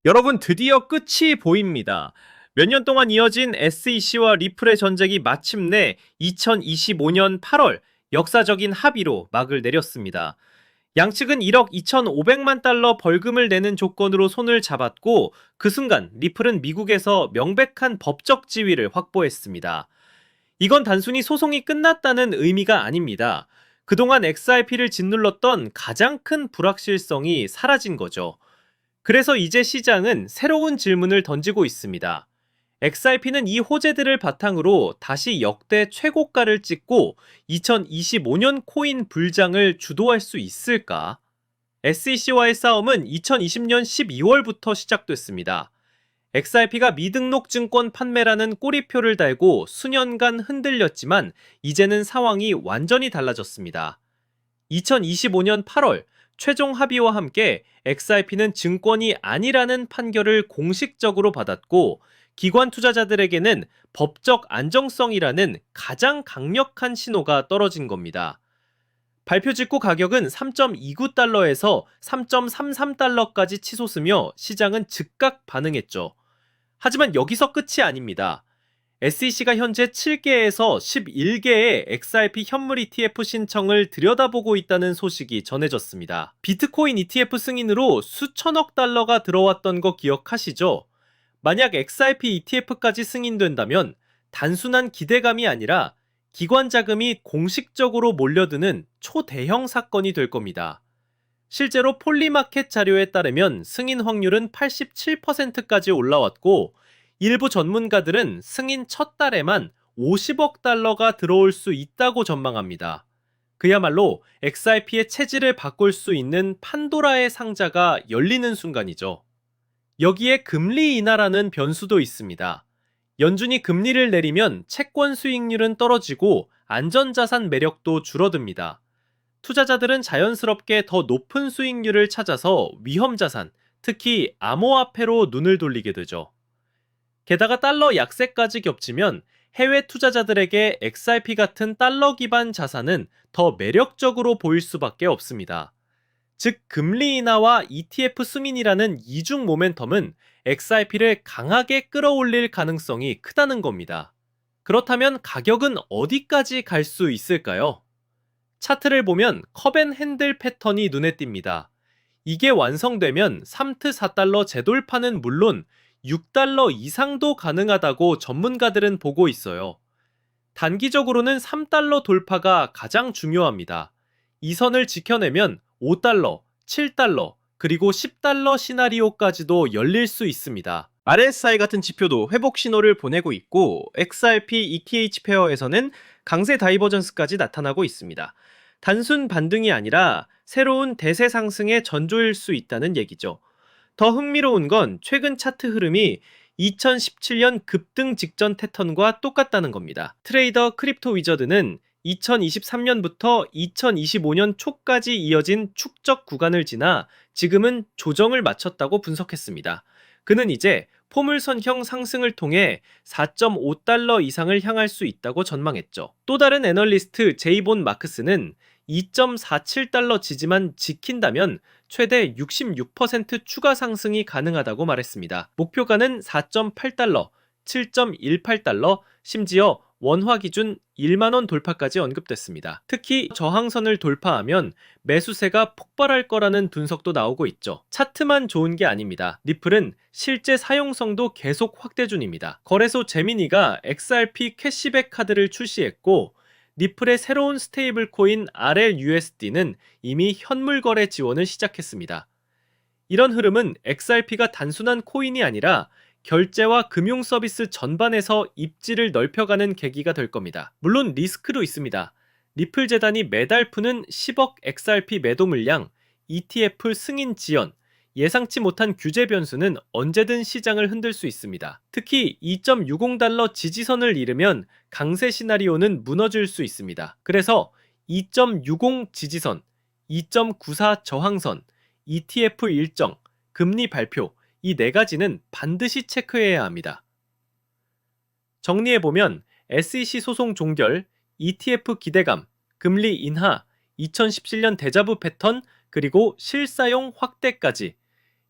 여러분, 드디어 끝이 보입니다. 몇 년 동안 이어진 SEC와 리플의 전쟁이 마침내 2025년 8월 역사적인 합의로 막을 내렸습니다. 양측은 1억 2,500만 달러 벌금을 내는 조건으로 손을 잡았고, 그 순간 리플은 미국에서 명백한 법적 지위를 확보했습니다. 이건 단순히 소송이 끝났다는 의미가 아닙니다. 그동안 XRP를 짓눌렀던 가장 큰 불확실성이 사라진 거죠. 그래서 이제 시장은 새로운 질문을 던지고 있습니다. XRP는 이 호재들을 바탕으로 다시 역대 최고가를 찍고 2025년 코인 불장을 주도할 수 있을까? SEC와의 싸움은 2020년 12월부터 시작됐습니다. XRP가 미등록 증권 판매라는 꼬리표를 달고 수년간 흔들렸지만 이제는 상황이 완전히 달라졌습니다. 2025년 8월 최종 합의와 함께 XRP는 증권이 아니라는 판결을 공식적으로 받았고, 기관 투자자들에게는 법적 안정성이라는 가장 강력한 신호가 떨어진 겁니다. 발표 직후 가격은 3.29달러에서 3.33달러까지 치솟으며 시장은 즉각 반응했죠. 하지만 여기서 끝이 아닙니다. SEC가 현재 7개에서 11개의 XRP 현물 ETF 신청을 들여다보고 있다는 소식이 전해졌습니다. 비트코인 ETF 승인으로 수천억 달러가 들어왔던 거 기억하시죠? 만약 XRP ETF까지 승인된다면 단순한 기대감이 아니라 기관 자금이 공식적으로 몰려드는 초대형 사건이 될 겁니다. 실제로 폴리마켓 자료에 따르면 승인 확률은 87%까지 올라왔고, 일부 전문가들은 승인 첫 달에만 50억 달러가 들어올 수 있다고 전망합니다. 그야말로 XRP의 체질을 바꿀 수 있는 판도라의 상자가 열리는 순간이죠. 여기에 금리 인하라는 변수도 있습니다. 연준이 금리를 내리면 채권 수익률은 떨어지고 안전자산 매력도 줄어듭니다. 투자자들은 자연스럽게 더 높은 수익률을 찾아서 위험자산, 특히 암호화폐로 눈을 돌리게 되죠. 게다가 달러 약세까지 겹치면 해외 투자자들에게 XRP 같은 달러 기반 자산은 더 매력적으로 보일 수밖에 없습니다. 즉, 금리 인하와 ETF 승인이라는 이중 모멘텀은 XRP를 강하게 끌어올릴 가능성이 크다는 겁니다. 그렇다면 가격은 어디까지 갈 수 있을까요? 차트를 보면 컵앤핸들 패턴이 눈에 띕니다. 이게 완성되면 3트 4달러 재돌파는 물론 6달러 이상도 가능하다고 전문가들은 보고 있어요. 단기적으로는 3달러 돌파가 가장 중요합니다. 이 선을 지켜내면 5달러, 7달러, 그리고 10달러 시나리오까지도 열릴 수 있습니다. RSI 같은 지표도 회복 신호를 보내고 있고, XRP ETH 페어에서는 강세 다이버전스까지 나타나고 있습니다. 단순 반등이 아니라 새로운 대세 상승의 전조일 수 있다는 얘기죠. 더 흥미로운 건 최근 차트 흐름이 2017년 급등 직전 패턴과 똑같다는 겁니다. 트레이더 크립토 위저드는 2023년부터 2025년 초까지 이어진 축적 구간을 지나 지금은 조정을 마쳤다고 분석했습니다. 그는 이제 포물선형 상승을 통해 4.5달러 이상을 향할 수 있다고 전망했죠. 또 다른 애널리스트 제이본 마크스는 2.47달러 지지만 지킨다면 최대 66% 추가 상승이 가능하다고 말했습니다. 목표가는 4.8달러, 7.18달러, 심지어 원화 기준 1만원 돌파까지 언급됐습니다. 특히 저항선을 돌파하면 매수세가 폭발할 거라는 분석도 나오고 있죠. 차트만 좋은 게 아닙니다. 리플은 실제 사용성도 계속 확대 중입니다. 거래소 제미니가 XRP 캐시백 카드를 출시했고, 리플의 새로운 스테이블 코인 RLUSD는 이미 현물 거래 지원을 시작했습니다. 이런 흐름은 XRP가 단순한 코인이 아니라 결제와 금융 서비스 전반에서 입지를 넓혀가는 계기가 될 겁니다. 물론 리스크도 있습니다. 리플 재단이 매달 푸는 10억 XRP 매도 물량, ETF 승인 지연, 예상치 못한 규제 변수는 언제든 시장을 흔들 수 있습니다. 특히 2.60달러 지지선을 잃으면 강세 시나리오는 무너질 수 있습니다. 그래서 2.60 지지선, 2.94 저항선, ETF 일정, 금리 발표, 이 네 가지는 반드시 체크해야 합니다. 정리해보면 SEC 소송 종결, ETF 기대감, 금리 인하, 2017년 데자부 패턴, 그리고 실사용 확대까지,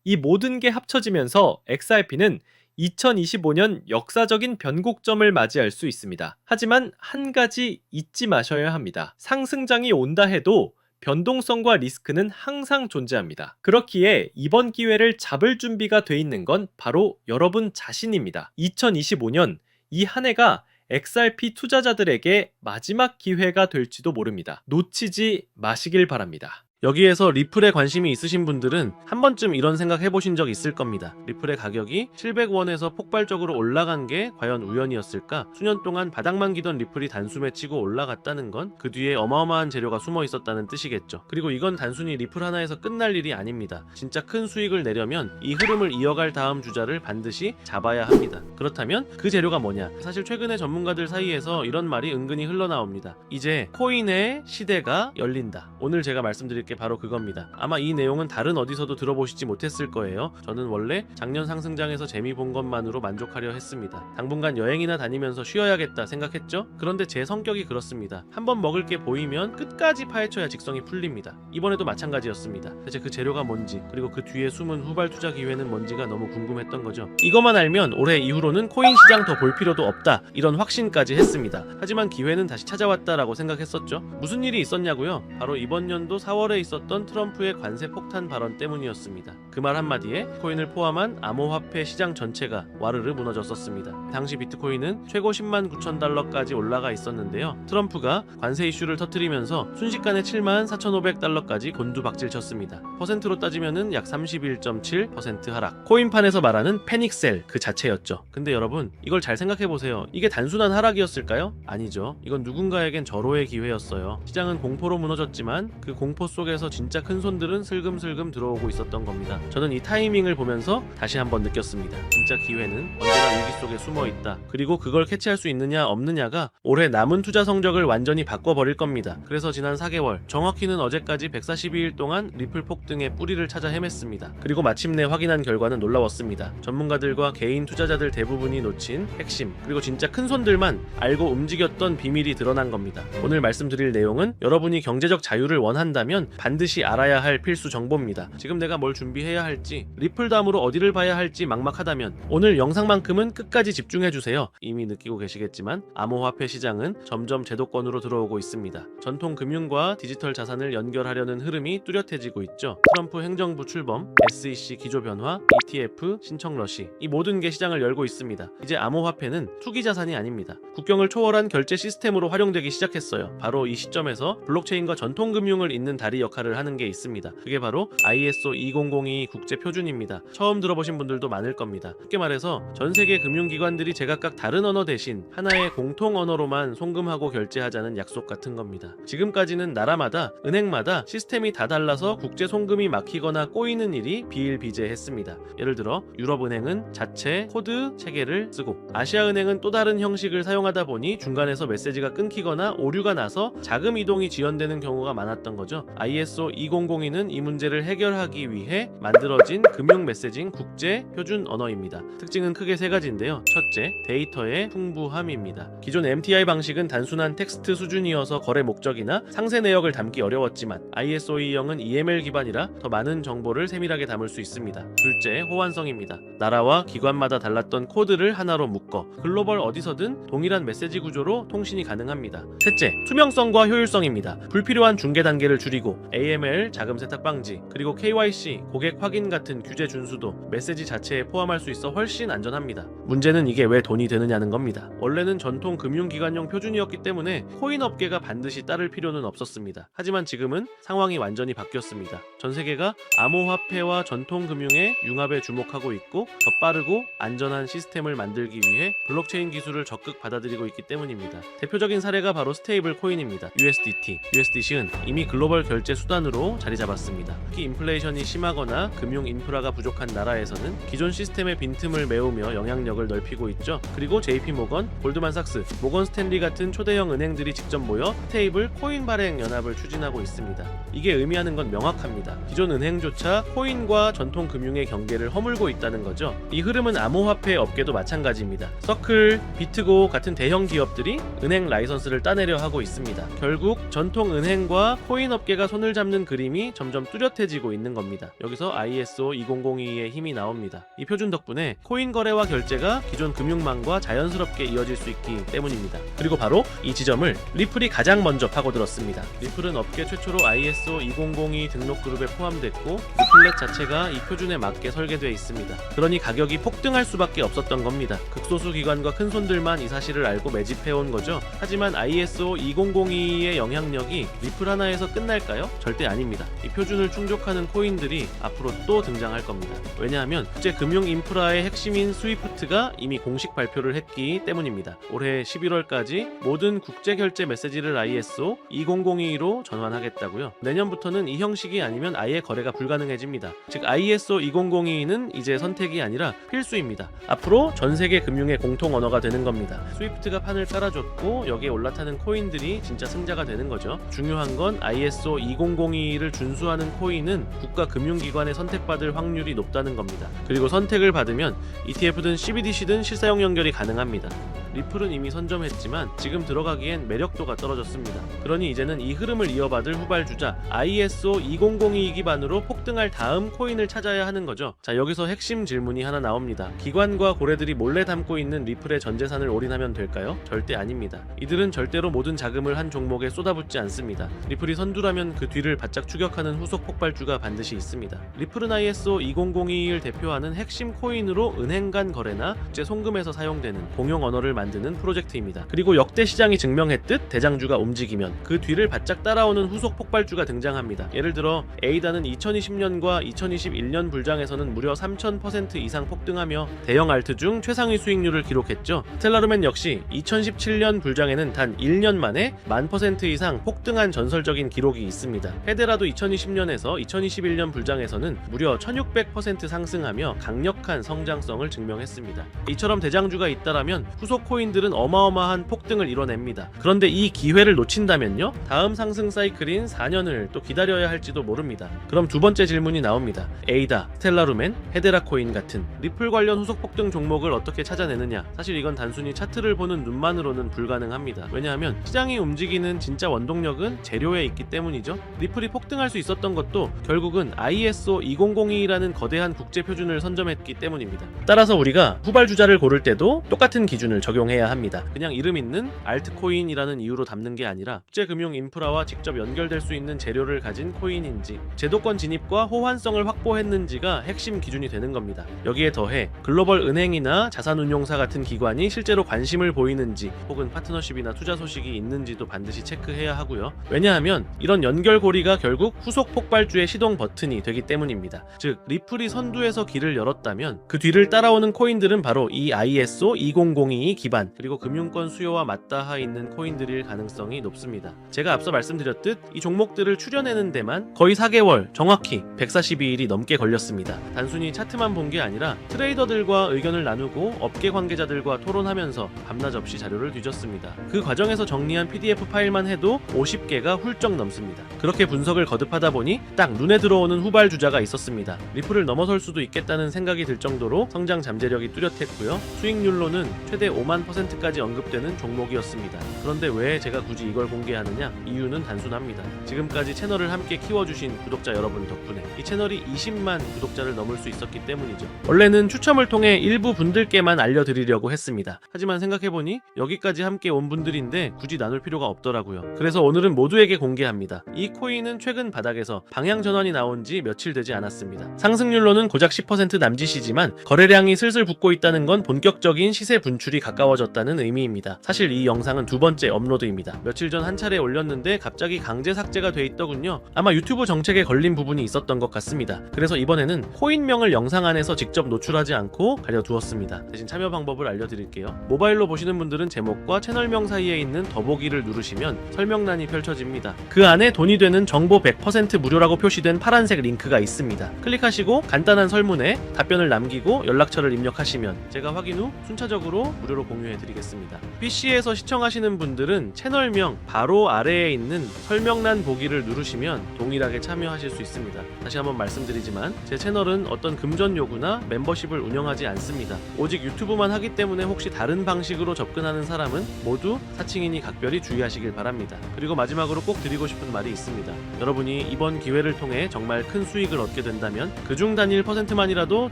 이 모든 게 합쳐지면서 XRP는 2025년 역사적인 변곡점을 맞이할 수 있습니다. 하지만 한 가지 잊지 마셔야 합니다. 상승장이 온다 해도 변동성과 리스크는 항상 존재합니다. 그렇기에 이번 기회를 잡을 준비가 돼 있는 건 바로 여러분 자신입니다. 2025년 이 한 해가 XRP 투자자들에게 마지막 기회가 될지도 모릅니다. 놓치지 마시길 바랍니다. 여기에서 리플에 관심이 있으신 분들은 한 번쯤 이런 생각 해보신 적 있을 겁니다. 리플의 가격이 700원에서 폭발적으로 올라간 게 과연 우연이었을까? 수년 동안 바닥만 기던 리플이 단숨에 치고 올라갔다는 건 그 뒤에 어마어마한 재료가 숨어 있었다는 뜻이겠죠. 그리고 이건 단순히 리플 하나에서 끝날 일이 아닙니다. 진짜 큰 수익을 내려면 이 흐름을 이어갈 다음 주자를 반드시 잡아야 합니다. 그렇다면 그 재료가 뭐냐? 사실 최근에 전문가들 사이에서 이런 말이 은근히 흘러나옵니다. 이제 코인의 시대가 열린다. 오늘 제가 말씀드릴 게 바로 그겁니다. 아마 이 내용은 다른 어디서도 들어보시지 못했을 거예요. 저는 원래 작년 상승장에서 재미 본 것만으로 만족하려 했습니다. 당분간 여행이나 다니면서 쉬어야겠다 생각했죠? 그런데 제 성격이 그렇습니다. 한번 먹을 게 보이면 끝까지 파헤쳐야 직성이 풀립니다. 이번에도 마찬가지였습니다. 대체 그 재료가 뭔지, 그리고 그 뒤에 숨은 후발 투자 기회는 뭔지가 너무 궁금했던 거죠. 이것만 알면 올해 이후로는 코인 시장 더 볼 필요도 없다, 이런 확신까지 했습니다. 하지만 기회는 다시 찾아왔다라고 생각했었죠. 무슨 일이 있었냐고요? 바로 이번 연도 4월에 있었던 트럼프의 관세 폭탄 발언 때문이었습니다. 그 말 한마디에 코인을 포함한 암호화폐 시장 전체가 와르르 무너졌었습니다. 당시 비트코인은 최고 10만 9천 달러까지 올라가 있었는데요. 트럼프가 관세 이슈를 터뜨리면서 순식간에 7만 4,500달러까지 곤두박질 쳤습니다. 퍼센트로 따지면은 약 31.7% 하락. 코인판에서 말하는 패닉셀 그 자체였죠. 근데 여러분, 이걸 잘 생각해보세요. 이게 단순한 하락이었을까요? 아니죠. 이건 누군가에겐 절호의 기회였어요. 시장은 공포로 무너졌지만 그 공포 속에서 진짜 큰 손들은 슬금슬금 들어오고 있었던 겁니다. 저는 이 타이밍을 보면서 다시 한번 느꼈습니다. 진짜 기회는 언제나 위기 속에 숨어 있다. 그리고 그걸 캐치할 수 있느냐 없느냐가 올해 남은 투자 성적을 완전히 바꿔버릴 겁니다. 그래서 지난 4개월, 정확히는 어제까지 142일 동안 리플 폭등의 뿌리를 찾아 헤맸습니다. 그리고 마침내 확인한 결과는 놀라웠습니다. 전문가들과 개인 투자자들 대부분이 놓친 핵심, 그리고 진짜 큰 손들만 알고 움직였던 비밀이 드러난 겁니다. 오늘 말씀드릴 내용은 여러분이 경제적 자유를 원한다면 반드시 알아야 할 필수 정보입니다. 지금 내가 뭘 준비해야 할지, 리플 다음으로 어디를 봐야 할지 막막하다면 오늘 영상만큼은 끝까지 집중해주세요. 이미 느끼고 계시겠지만 암호화폐 시장은 점점 제도권으로 들어오고 있습니다. 전통 금융과 디지털 자산을 연결하려는 흐름이 뚜렷해지고 있죠. 트럼프 행정부 출범, SEC 기조 변화, ETF 신청 러시, 이 모든 게 시장을 열고 있습니다. 이제 암호화폐는 투기 자산이 아닙니다. 국경을 초월한 결제 시스템으로 활용되기 시작했어요. 바로 이 시점에서 블록체인과 전통 금융을 잇는 다리 역할을 하는 게 있습니다. 그게 바로 ISO 2002 국제 표준입니다. 처음 들어보신 분들도 많을 겁니다. 쉽게 말해서 전 세계 금융기관들이 제각각 다른 언어 대신 하나의 공통 언어로만 송금하고 결제하자는 약속 같은 겁니다. 지금까지는 나라마다, 은행마다 시스템이 다 달라서 국제 송금이 막히거나 꼬이는 일이 비일비재했습니다. 예를 들어 유럽은행은 자체 코드 체계를 쓰고, 아시아은행은 또 다른 형식을 사용하다 보니 중간에서 메시지가 끊기거나 오류가 나서 자금 이동이 지연되는 경우가 많았던 거죠. ISO 2002는 이 문제를 해결하기 위해 만들어진 금융 메시징 국제 표준 언어입니다. 특징은 크게 세 가지인데요. 첫째, 데이터의 풍부함입니다. 기존 MTI 방식은 단순한 텍스트 수준이어서 거래 목적이나 상세 내역을 담기 어려웠지만 ISO 2.0은 EML 기반이라 더 많은 정보를 세밀하게 담을 수 있습니다. 둘째, 호환성입니다. 나라와 기관마다 달랐던 코드를 하나로 묶어 글로벌 어디서든 동일한 메시지 구조로 통신이 가능합니다. 셋째, 투명성과 효율성입니다. 불필요한 중개 단계를 줄이고 AML 자금 세탁 방지, 그리고 KYC 고객 확인 같은 규제 준수도 메시지 자체에 포함할 수 있어 훨씬 안전합니다. 문제는 이게 왜 돈이 되느냐는 겁니다. 원래는 전통 금융기관용 표준이었기 때문에 코인 업계가 반드시 따를 필요는 없었습니다. 하지만 지금은 상황이 완전히 바뀌었습니다. 전 세계가 암호화폐와 전통 금융의 융합에 주목하고 있고 더 빠르고 안전한 시스템을 만들기 위해 블록체인 기술을 적극 받아들이고 있기 때문입니다. 대표적인 사례가 바로 스테이블 코인입니다. USDT, USDC은 이미 글로벌 결제 수단으로 자리 잡았습니다. 특히 인플레이션이 심하거나 금융 인프라가 부족한 나라에서는 기존 시스템의 빈틈을 메우며 영향력을 넓히고 있죠. 그리고 JP모건, 골드만삭스, 모건 스탠리 같은 초대형 은행들이 직접 모여 스테이블 코인 발행 연합을 추진하고 있습니다. 이게 의미하는 건 명확합니다. 기존 은행조차 코인과 전통 금융의 경계를 허물고 있다는 거죠. 이 흐름은 암호화폐 업계도 마찬가지입니다. 서클, 비트고 같은 대형 기업들이 은행 라이선스를 따내려 하고 있습니다. 결국 전통 은행과 코인 업계가 손을 잡는 그림이 점점 뚜렷해지고 있는 겁니다. 여기서 ISO 2002의 힘이 나옵니다. 이 표준 덕분에 코인 거래와 결제가 기존 금융망과 자연스럽게 이어질 수 있기 때문입니다. 그리고 바로 이 지점을 리플이 가장 먼저 파고들었습니다. 리플은 업계 최초로 ISO 2002 등록 그룹에 포함됐고 리플렛 자체가 이 표준에 맞게 설계되어 있습니다. 그러니 가격이 폭등할 수밖에 없었던 겁니다. 극소수 기관과 큰 손들만 이 사실을 알고 매집해온 거죠. 하지만 ISO 2002의 영향력이 리플 하나에서 끝날까요? 절대 아닙니다. 이 표준을 충족하는 코인들이 앞으로 또 등장할 겁니다. 왜냐하면 국제 금융 인프라의 핵심인 스위프트가 이미 공식 발표를 했기 때문입니다. 올해 11월까지 모든 국제 결제 메시지를 ISO 2002로 전환하겠다고요. 내년부터는 이 형식이 아니면 아예 거래가 불가능해집니다. 즉 ISO 2002는 이제 선택이 아니라 필수입니다. 앞으로 전 세계 금융의 공통 언어가 되는 겁니다. 스위프트가 판을 깔아줬고 여기에 올라타는 코인들이 진짜 승자가 되는 거죠. 중요한 건 ISO 2002를 준수하는 코인은 국가 금융기관에 선택받을 확률이 높다는 겁니다. 그리고 선택을 받으면 ETF든 CBDC든 실사용 연결이 가능합니다. 리플은 이미 선점했지만 지금 들어가기엔 매력도가 떨어졌습니다. 그러니 이제는 이 흐름을 이어받을 후발주자 ISO 2002 기반으로 폭등할 다음 코인을 찾아야 하는 거죠. 자, 여기서 핵심 질문이 하나 나옵니다. 기관과 고래들이 몰래 담고 있는 리플의 전 재산을 올인하면 될까요? 절대 아닙니다. 이들은 절대로 모든 자금을 한 종목에 쏟아붓지 않습니다. 리플이 선두라면 그 뒤를 바짝 추격하는 후속 폭발주가 반드시 있습니다. 리플은 ISO 2002를 대표하는 핵심 코인으로 은행 간 거래나 국제 송금에서 사용되는 공용 언어를 만드는 프로젝트입니다. 그리고 역대 시장이 증명했듯 대장주가 움직이면 그 뒤를 바짝 따라오는 후속 폭발주가 등장합니다. 예를 들어 에이다는 2020년과 2021년 불장에서는 무려 3000% 이상 폭등하며 대형 알트 중 최상위 수익률을 기록했죠. 스텔라루멘 역시 2017년 불장에는 단 1년 만에 1000% 이상 폭등한 전설적인 기록이 있습니다. 헤데라도 2020년에서 2021년 불장에서는 무려 1600% 상승하며 강력한 성장성을 증명했습니다. 이처럼 대장주가 있다라면 후속 코인들은 어마어마한 폭등을 이뤄냅니다. 그런데 이 기회를 놓친다면요? 다음 상승 사이클인 4년을 또 기다려야 할지도 모릅니다. 그럼 두 번째 질문이 나옵니다. 에이다, 스텔라루멘, 헤데라 코인 같은 리플 관련 후속 폭등 종목을 어떻게 찾아내느냐? 사실 이건 단순히 차트를 보는 눈만으로는 불가능합니다. 왜냐하면 시장이 움직이는 진짜 원동력은 재료에 있기 때문이죠. 리플이 폭등할 수 있었던 것도 결국은 ISO 2002라는 거대한 국제 표준을 선점했기 때문입니다. 따라서 우리가 후발주자를 고를 때도 똑같은 기준을 적용해야 합니다. 그냥 이름 있는 알트코인이라는 이유로 담는 게 아니라 국제금융 인프라와 직접 연결될 수 있는 재료를 가진 코인인지 제도권 진입과 호환성을 확보했는지가 핵심 기준이 되는 겁니다. 여기에 더해 글로벌 은행이나 자산운용사 같은 기관이 실제로 관심을 보이는지 혹은 파트너십이나 투자 소식이 있는지도 반드시 체크해야 하고요. 왜냐하면 이런 연결고리가 결국 후속 폭발주의 시동 버튼이 되기 때문입니다. 즉 리플이 선두에서 길을 열었다면 그 뒤를 따라오는 코인들은 바로 이 ISO 2002 기반 그리고 금융권 수요와 맞닿아 있는 코인들일 가능성이 높습니다. 제가 앞서 말씀드렸듯 이 종목들을 추려내는 데만 거의 4개월, 정확히 142일이 넘게 걸렸습니다. 단순히 차트만 본 게 아니라 트레이더들과 의견을 나누고 업계 관계자들과 토론하면서 밤낮 없이 자료를 뒤졌습니다. 그 과정에서 정리한 PDF 파일만 해도 50개가 훌쩍 넘습니다. 그렇게 분석을 거듭하다 보니 딱 눈에 들어오는 후발주자가 있었습니다. 리플을 넘어설 수도 있겠다는 생각이 들 정도로 성장 잠재력이 뚜렷했고요. 수익률로는 최대 5만%까지 언급되는 종목이었습니다. 그런데 왜 제가 굳이 이걸 공개하느냐? 이유는 단순합니다. 지금까지 채널을 함께 키워주신 구독자 여러분 덕분에 이 채널이 20만 구독자를 넘을 수 있었기 때문이죠. 원래는 추첨을 통해 일부 분들께만 알려드리려고 했습니다. 하지만 생각해보니 여기까지 함께 온 분들인데 굳이 나눌 필요가 없더라고요. 그래서 오늘은 모두에게 공개합니다. 이 코인은 최근 바닥에서 방향 전환이 나온 지 며칠 되지 않았습니다. 상승률로는 고작 10% 남짓이지만 거래량이 슬슬 붙고 있다는 건 본격적인 시세 분출이 가까워졌다는 의미입니다. 사실 이 영상은 두 번째 업로드입니다. 며칠 전 한 차례 올렸는데 갑자기 강제 삭제가 돼 있더군요. 아마 유튜브 정책에 걸린 부분이 있었던 것 같습니다. 그래서 이번에는 코인명을 영상 안에서 직접 노출하지 않고 가려두었습니다. 대신 참여 방법을 알려드릴게요. 모바일로 보시는 분들은 제목과 채널명 사이에 있는 더보기를 누르시면 설명란이 펼쳐집니다. 그 안에 돈이 되는 정보 100% 무료라고 표시된 파란색 링크가 있습니다. 클릭하시고 간단한 설문에 답변을 남기고 연락처를 입력하시면 제가 확인 후 순차적으로 무료로 공개 공유해드리겠습니다. PC에서 시청하시는 분들은 채널명 바로 아래에 있는 설명란 보기를 누르시면 동일하게 참여하실 수 있습니다. 다시 한번 말씀드리지만 제 채널은 어떤 금전 요구나 멤버십을 운영하지 않습니다. 오직 유튜브만 하기 때문에 혹시 다른 방식으로 접근하는 사람은 모두 사칭이니 각별히 주의하시길 바랍니다. 그리고 마지막으로 꼭 드리고 싶은 말이 있습니다. 여러분이 이번 기회를 통해 정말 큰 수익을 얻게 된다면 그중 단일 %만이라도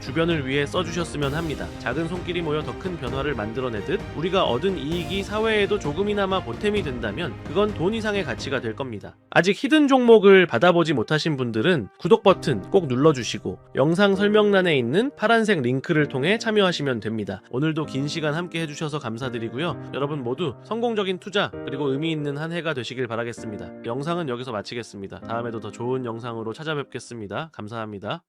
주변을 위해 써주셨으면 합니다. 작은 손길이 모여 더 큰 변화를 만들어내듯 우리가 얻은 이익이 사회에도 조금이나마 보탬이 된다면 그건 돈 이상의 가치가 될 겁니다. 아직 히든 종목을 받아보지 못하신 분들은 구독 버튼 꼭 눌러주시고 영상 설명란에 있는 파란색 링크를 통해 참여하시면 됩니다. 오늘도 긴 시간 함께 해주셔서 감사드리고요. 여러분 모두 성공적인 투자 그리고 의미 있는 한 해가 되시길 바라겠습니다. 영상은 여기서 마치겠습니다. 다음에도 더 좋은 영상으로 찾아뵙겠습니다. 감사합니다.